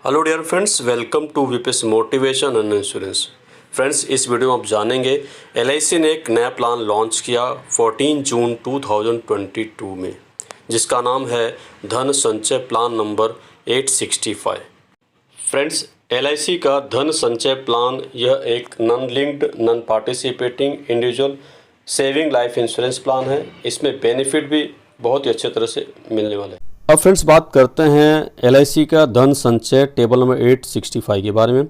Hello dear friends, welcome to VPS motivation and insurance. Friends, इस video में आप जानेंगे एलआईसी ने एक नया प्लान लॉन्च किया 14 जून 2022 में, जिसका नाम है धन संचय प्लान नंबर 865। फ्रेंड्स, एलआईसी का धन संचय प्लान यह एक non linked non participating individual saving life insurance plan है। इसमें बेनिफिट भी बहुत ही अच्छे तरह से मिलने वाले हैं। अब फ्रेंड्स, बात करते हैं एलआईसी का धन संचय टेबल नंबर 865 के बारे में।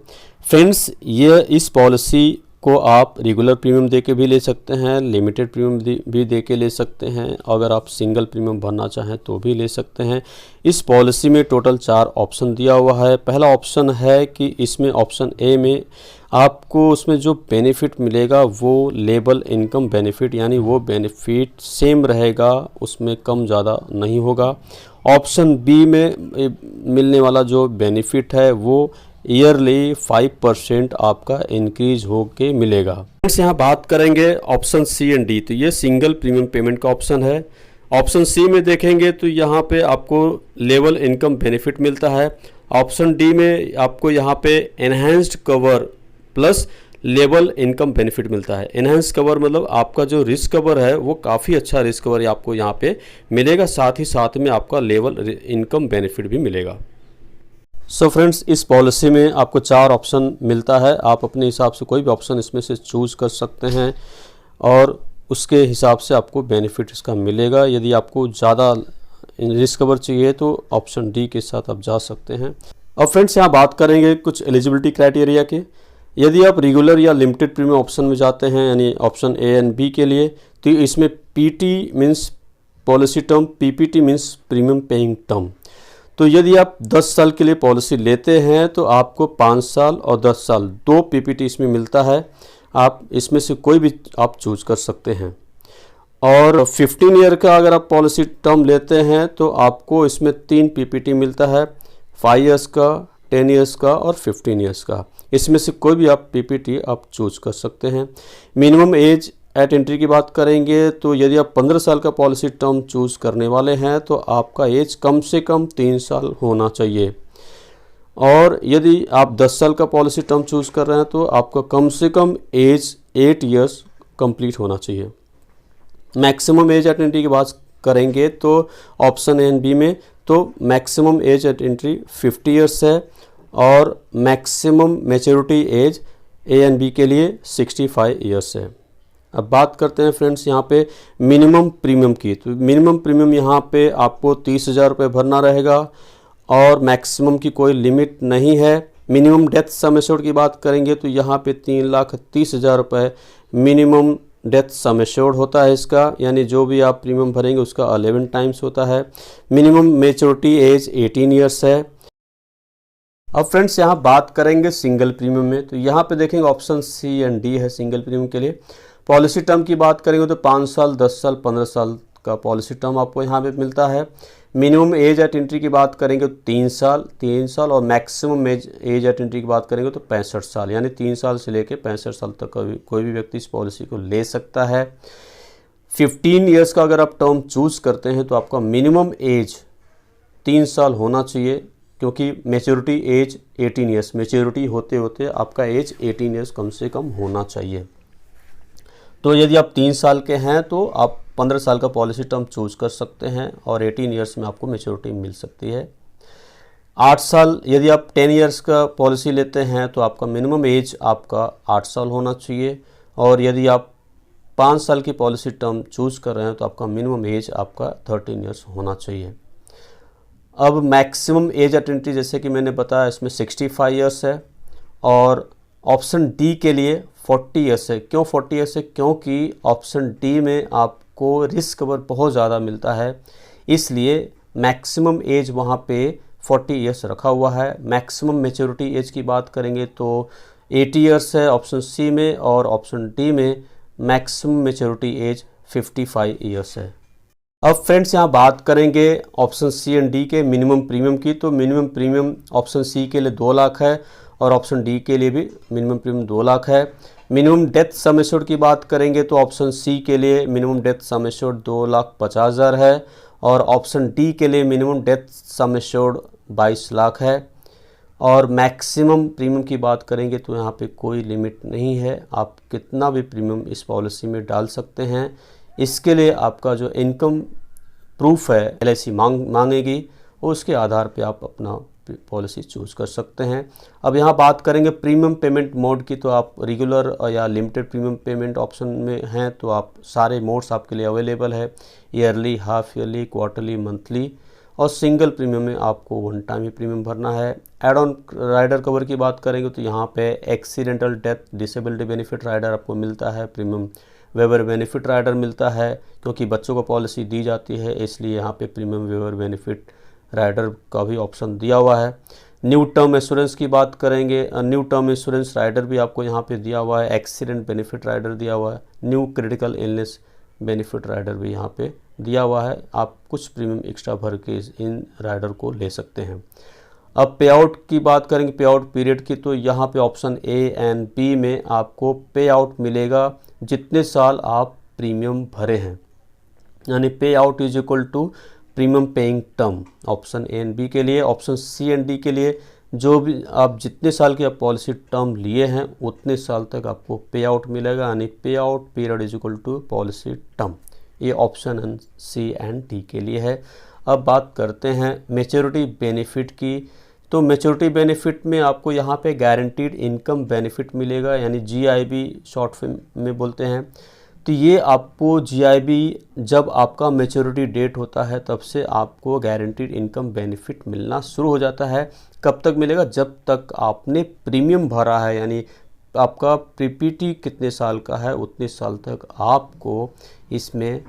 फ्रेंड्स, ये इस पॉलिसी को आप रेगुलर प्रीमियम दे के भी ले सकते हैं, लिमिटेड प्रीमियम भी दे के ले सकते हैं। अगर आप सिंगल प्रीमियम भरना चाहें तो भी ले सकते हैं। इस पॉलिसी में टोटल 4 ऑप्शन दिया हुआ है। पहला ऑप्शन है कि इसमें ऑप्शन ए में आपको उसमें जो बेनिफिट मिलेगा वो लेबल इनकम बेनिफिट, यानी वो बेनिफिट सेम रहेगा, उसमें कम ज़्यादा नहीं होगा। ऑप्शन बी में मिलने वाला जो बेनिफिट है वो ईयरली 5% आपका इंक्रीज होके मिलेगा। फ्रेंड्स, यहाँ बात करेंगे ऑप्शन सी एंड डी, तो ये सिंगल प्रीमियम पेमेंट का ऑप्शन है। ऑप्शन सी में देखेंगे तो यहाँ पे आपको लेवल इनकम बेनिफिट मिलता है। ऑप्शन डी में आपको यहाँ पे enhanced cover plus level income benefit मिलता है। एनहेंस कवर मतलब आपका जो रिस्क कवर है वो काफ़ी अच्छा रिस्क कवर आपको यहाँ पे मिलेगा, साथ ही साथ में आपका लेवल इनकम बेनिफिट भी मिलेगा। सो फ्रेंड्स, इस पॉलिसी में आपको 4 ऑप्शन मिलता है। आप अपने हिसाब से कोई भी ऑप्शन इसमें से चूज़ कर सकते हैं और उसके हिसाब से आपको बेनिफिट इसका मिलेगा। यदि आपको ज़्यादा रिस्क कवर चाहिए तो ऑप्शन डी के साथ आप जा सकते हैं। अब फ्रेंड्स, यहाँ बात करेंगे कुछ एलिजिबिलिटी क्राइटेरिया के। यदि आप रेगुलर या लिमिटेड प्रीमियम ऑप्शन में जाते हैं, यानी ऑप्शन ए एंड बी के लिए, तो इसमें PT means policy term, PPT means premium paying term. तो यदि आप 10 साल के लिए पॉलिसी लेते हैं तो आपको 5 साल और 10 साल 2 पीपीटी इसमें मिलता है। आप इसमें से कोई भी आप चूज कर सकते हैं। और 15 ईयर का अगर आप पॉलिसी टर्म लेते हैं तो आपको इसमें 3 पीपीटी मिलता है, 5 ईयर्स का, 10 ईयर्स का और 15 ईयर्स का। इसमें से कोई भी आप पीपीटी आप चूज कर सकते हैं। मिनिमम एज एट एंट्री की बात करेंगे तो यदि आप 15 साल का पॉलिसी टर्म चूज करने वाले हैं तो आपका एज कम से कम 3 साल होना चाहिए। और यदि आप 10 साल का पॉलिसी टर्म चूज कर रहे हैं तो आपका कम से कम एज 8 ईयर्स कंप्लीट होना चाहिए। मैक्सिमम एज एट एंट्री की बात करेंगे तो ऑप्शन ए एंड बी में तो maximum age at entry 50 years है और maximum maturity age A and B के लिए 65 ईयर्स है। अब बात करते हैं फ्रेंड्स यहाँ पे मिनिमम प्रीमियम की। तो मिनिमम प्रीमियम यहाँ पे आपको 30,000 रुपये भरना रहेगा और मैक्सिमम की कोई लिमिट नहीं है। मिनिमम डेथ सम एश्योर्ड की बात करेंगे तो यहाँ पे 3,30,000 रुपये मिनिमम डेथ सम एश्योर्ड होता है इसका, यानी जो भी आप प्रीमियम भरेंगे उसका 11 टाइम्स होता है। मिनिमम मेच्योरिटी एज 18 ईयर्स है। अब फ्रेंड्स, यहाँ बात करेंगे सिंगल प्रीमियम में, तो यहाँ पे देखेंगे ऑप्शन सी एंड डी है सिंगल प्रीमियम के लिए। पॉलिसी टर्म की बात करेंगे तो 5 साल, 10 साल, 15 साल का पॉलिसी टर्म आपको यहाँ पे मिलता है। मिनिमम एज एट एंट्री की बात करेंगे तो 3 साल और मैक्सिमम एज एट एंट्री की बात करेंगे तो 65 साल, यानी 3 साल से लेकर 65 साल तक का कोई भी व्यक्ति इस पॉलिसी को ले सकता है। 15 ईयर्स का अगर आप टर्म चूज करते हैं तो आपका मिनिमम एज 3 साल होना चाहिए, क्योंकि मेच्योरिटी एज 18 ईयर्स, मेच्योरिटी होते होते आपका एज 18 ईयर्स कम से कम होना चाहिए। तो यदि आप 3 साल के हैं तो आप 15 साल का पॉलिसी टर्म चूज कर सकते हैं और 18 ईयर्स में आपको मेच्योरिटी मिल सकती है। 8 साल यदि आप 10 ईयर्स का पॉलिसी लेते हैं तो आपका मिनिमम एज आपका 8 साल होना चाहिए। और यदि आप 5 साल की पॉलिसी टर्म चूज कर रहे हैं तो आपका मिनिमम एज आपका 13 ईयर्स होना चाहिए। अब मैक्सिमम एज एट एंट्री जैसे कि मैंने बताया इसमें 65 ईयर्स है और ऑप्शन डी के लिए 40 ईयर्स है। क्यों 40 ईयर्स है? क्योंकि ऑप्शन डी में आपको रिस्क कवर बहुत ज़्यादा मिलता है, इसलिए मैक्सिमम एज वहाँ पे 40 ईयर्स रखा हुआ है। मैक्सिमम मैच्योरिटी एज की बात करेंगे तो 80 ईयर्स है ऑप्शन सी में और ऑप्शन डी में मैक्सिमम मैच्योरिटी एज 55 ईयर्स है। अब फ्रेंड्स, यहाँ बात करेंगे ऑप्शन सी एंड डी के मिनिमम प्रीमियम की। तो मिनिमम प्रीमियम ऑप्शन सी के लिए 2 लाख है और ऑप्शन डी के लिए भी मिनिमम प्रीमियम 2 लाख है। मिनिमम डेथ सम एश्योर्ड की बात करेंगे तो ऑप्शन सी के लिए मिनिमम डेथ सम एश्योर्ड 2,50,000 है और ऑप्शन डी के लिए minimum death sum assured 22 lakh है। और मैक्सिमम प्रीमियम की बात करेंगे तो यहाँ पे कोई लिमिट नहीं है, आप कितना भी प्रीमियम इस पॉलिसी में डाल सकते हैं। इसके लिए आपका जो इनकम प्रूफ है LIC मांगेगी, उसके आधार पे आप अपना पॉलिसी चूज़ कर सकते हैं। अब यहाँ बात करेंगे प्रीमियम पेमेंट मोड की, तो आप रेगुलर या लिमिटेड प्रीमियम पेमेंट ऑप्शन में हैं तो आप सारे मोड्स आपके लिए अवेलेबल है, yearly, half yearly, quarterly, monthly, और सिंगल प्रीमियम में आपको वन टाइम ही प्रीमियम भरना है। एड ऑन राइडर कवर की बात करेंगे तो यहाँ पे accidental death disability benefit rider आपको मिलता है, प्रीमियम वेवर बेनिफिट राइडर मिलता है, क्योंकि बच्चों को पॉलिसी दी जाती है इसलिए यहाँ पे प्रीमियम वेवर बेनिफिट राइडर का भी ऑप्शन दिया हुआ है। न्यू टर्म इंश्योरेंस की बात करेंगे, न्यू टर्म इंश्योरेंस राइडर भी आपको यहाँ पे दिया हुआ है, एक्सीडेंट बेनिफिट राइडर दिया हुआ है, new critical illness benefit rider भी यहाँ पे दिया हुआ है। आप कुछ प्रीमियम एक्स्ट्रा भर के इन राइडर को ले सकते हैं। अब पे आउट की बात करेंगे, पे आउट पीरियड की, तो यहाँ पे ऑप्शन A एंड B में आपको पे आउट मिलेगा जितने साल आप प्रीमियम भरे हैं, यानी pay out is equal to premium paying term, option A and B के लिए। ऑप्शन C एंड D के लिए जो भी आप जितने साल की आप पॉलिसी टर्म लिए हैं उतने साल तक आपको पे आउट मिलेगा, यानी pay out period is equal to policy term. ये ऑप्शन C एंड D के लिए है। अब बात करते हैं मैच्योरिटी बेनिफिट की, तो मैच्योरिटी बेनिफिट में आपको यहाँ पे गारंटीड इनकम बेनिफिट मिलेगा, यानी GIB शॉर्ट फॉर्म में बोलते हैं। तो ये आपको GIB जब आपका मैच्योरिटी डेट होता है तब से आपको गारंटीड इनकम बेनिफिट मिलना शुरू हो जाता है। कब तक मिलेगा? जब तक आपने प्रीमियम भरा है, यानी आपका PPT कितने साल का है उतने साल तक आपको इसमें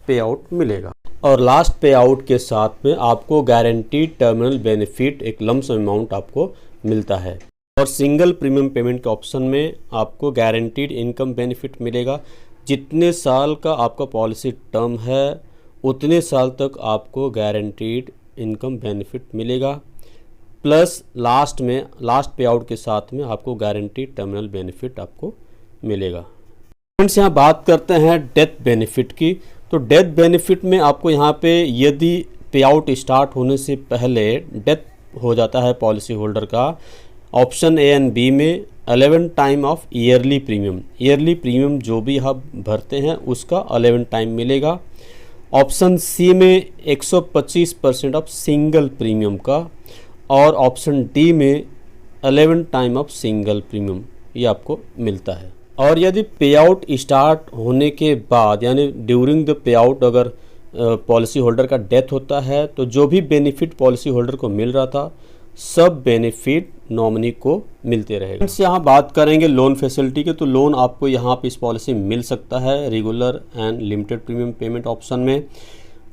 पे आउट मिलेगा। और लास्ट पे आउट के साथ में आपको गारंटीड टर्मिनल बेनिफिट एक लम्स अमाउंट आपको मिलता है। और सिंगल प्रीमियम पेमेंट के ऑप्शन में आपको गारंटीड इनकम बेनिफिट मिलेगा, जितने साल का आपका पॉलिसी टर्म है उतने साल तक आपको गारंटीड इनकम बेनिफिट मिलेगा, प्लस लास्ट पे आउट के साथ में आपको गारंटीड टर्मिनल बेनिफिट आपको मिलेगा। फ्रेंड्स, यहाँ बात करते हैं डेथ बेनिफिट की, तो डेथ बेनिफिट में आपको यहाँ पे यदि पे आउट स्टार्ट होने से पहले डेथ हो जाता है पॉलिसी होल्डर का, ऑप्शन A एंड B में 11 टाइम ऑफ ईयरली प्रीमियम जो भी आप भरते हैं उसका 11 टाइम मिलेगा। ऑप्शन C में 125% ऑफ सिंगल प्रीमियम का, और ऑप्शन D में 11 टाइम ऑफ सिंगल प्रीमियम ये आपको मिलता है। और यदि पे आउट स्टार्ट होने के बाद, यानी ड्यूरिंग द पे आउट अगर पॉलिसी होल्डर का डेथ होता है तो जो भी बेनिफिट पॉलिसी होल्डर को मिल रहा था सब बेनिफिट नॉमिनी को मिलते रहेगा। यहाँ बात करेंगे लोन फैसिलिटी के, तो लोन आपको यहाँ पे इस पॉलिसी में मिल सकता है regular and limited premium payment option में।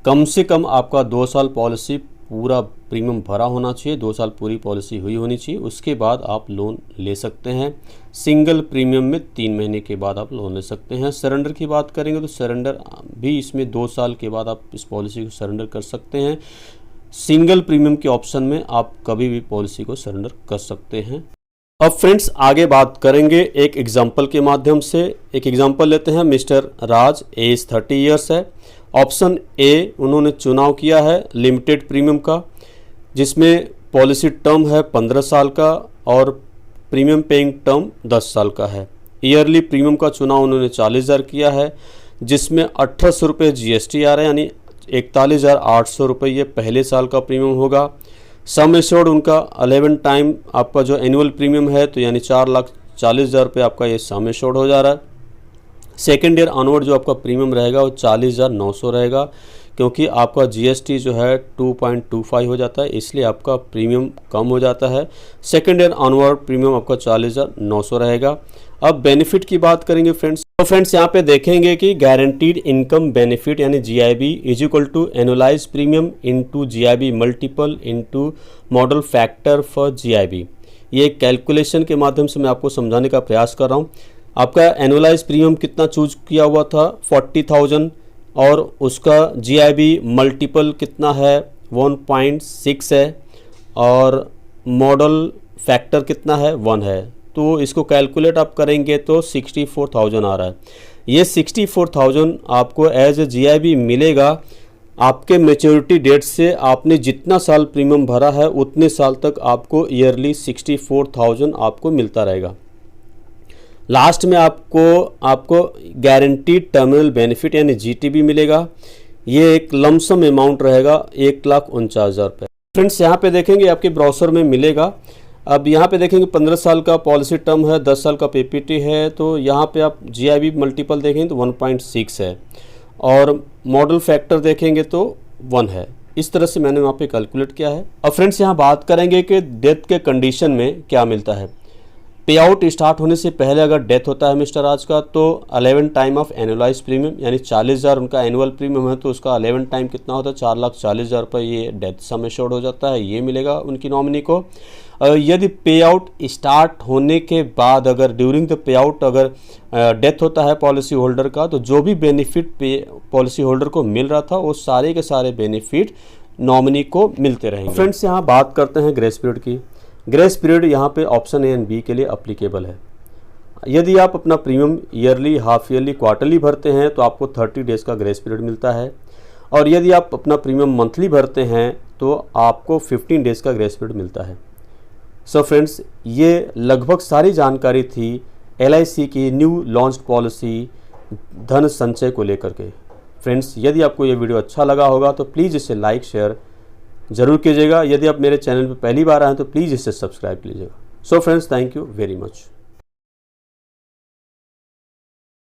कम से कम आपका 2 साल पॉलिसी पूरा प्रीमियम भरा होना चाहिए, 2 साल पूरी पॉलिसी हुई होनी चाहिए, उसके बाद आप लोन ले सकते हैं। सिंगल प्रीमियम में 3 महीने के बाद आप लोन ले सकते हैं। सरेंडर की बात करेंगे तो सरेंडर भी इसमें 2 साल के बाद आप इस पॉलिसी को सरेंडर कर सकते हैं। सिंगल प्रीमियम के ऑप्शन में आप कभी भी पॉलिसी को सरेंडर कर सकते हैं। अब फ्रेंड्स आगे बात करेंगे एक एग्जाम्पल के माध्यम से। एक एग्जाम्पल लेते हैं। मिस्टर राज, एज 30 ईयर्स है। ऑप्शन ए उन्होंने चुनाव किया है लिमिटेड प्रीमियम का, जिसमें पॉलिसी टर्म है 15 साल का और प्रीमियम पेइंग टर्म 10 साल का है। ईयरली प्रीमियम का चुनाव उन्होंने 40,000 किया है, जिसमें 1800 रुपये GST आ रहा है, यानी 41,800 रुपये ये पहले साल का प्रीमियम होगा। सम एश्योर्ड उनका 11 टाइम आपका जो एनुअल प्रीमियम है, तो यानी 4,40,000 रुपये आपका ये सम एश्योर्ड हो जा रहा है। सेकेंड ईयर ऑनवर्ड जो आपका प्रीमियम रहेगा वो 40,900 रहेगा, क्योंकि आपका GST जो है 2.25 हो जाता है, इसलिए आपका प्रीमियम कम हो जाता है। सेकेंड ईयर ऑनवर्ड प्रीमियम आपका 40,900 रहेगा। अब बेनिफिट की बात करेंगे फ्रेंड्स, तो फ्रेंड्स यहाँ पे देखेंगे कि गारंटीड इनकम बेनिफिट यानी GIB is equal to annualise premium into GIB multiple into model factor for GIB। ये कैलकुलेशन के माध्यम से मैं आपको समझाने का प्रयास कर रहा हूँ। आपका एनुअलाइज प्रीमियम कितना चूज किया हुआ था 40,000, और उसका GIB मल्टीपल कितना है 1.6 है, और मॉडल फैक्टर कितना है 1 है। तो इसको कैलकुलेट आप करेंगे तो 64,000 आ रहा है। ये 64,000 आपको एज ए GIB मिलेगा आपके मैच्योरिटी डेट से आपने जितना साल प्रीमियम भरा है उतने साल तक आपको ईयरली 64,000 आपको मिलता रहेगा। लास्ट में आपको गारंटीड टर्मिनल बेनिफिट यानी जीटीबी मिलेगा। ये एक लमसम अमाउंट रहेगा 1,49,000 रुपये। फ्रेंड्स यहाँ पे देखेंगे आपके ब्राउज़र में मिलेगा। अब यहाँ पे देखेंगे 15 साल का पॉलिसी टर्म है, 10 साल का पीपीटी है, तो यहाँ पे आप जीआईबी मल्टीपल देखेंगे तो 1.6 है और मॉडल फैक्टर देखेंगे तो 1 है। इस तरह से मैंने वहाँ पे कैलकुलेट किया है। अब फ्रेंड्स यहाँ बात करेंगे कि डेथ के कंडीशन में क्या मिलता है। पे आउट स्टार्ट होने से पहले अगर डेथ होता है मिस्टर राज का तो 11 टाइम ऑफ एनुअलाइज प्रीमियम यानी 40,000 उनका एनुअल प्रीमियम है, तो उसका 11 टाइम कितना होता है 4,40,000 रुपये ये डेथ सम एश्योर्ड हो जाता है, ये मिलेगा उनकी नॉमिनी को। यदि पे आउट स्टार्ट होने के बाद अगर ड्यूरिंग द पे आउट अगर डेथ होता है पॉलिसी होल्डर का तो जो भी बेनिफिट पॉलिसी होल्डर को मिल रहा था वो सारे के सारे बेनिफिट नॉमिनी को मिलते रहेंगे। फ्रेंड्स यहाँ बात करते हैं ग्रेस पीरियड की। ग्रेस पीरियड यहाँ पे ऑप्शन ए एंड बी के लिए अप्लीकेबल है। यदि आप अपना premium yearly, half yearly, quarterly भरते हैं तो आपको 30 डेज़ का ग्रेस पीरियड मिलता है और यदि आप अपना प्रीमियम मंथली भरते हैं तो आपको 15 डेज़ का ग्रेस पीरियड मिलता है। सो फ्रेंड्स, ये लगभग सारी जानकारी थी LIC की न्यू लॉन्च्ड पॉलिसी धन संचय को लेकर के। फ्रेंड्स, यदि आपको ये वीडियो अच्छा लगा होगा तो प्लीज़ इसे लाइक शेयर ज़रूर कीजिएगा। यदि आप मेरे चैनल पर पहली बार आए हैं तो प्लीज़ इसे सब्सक्राइब कीजिएगा। So friends, thank you very much.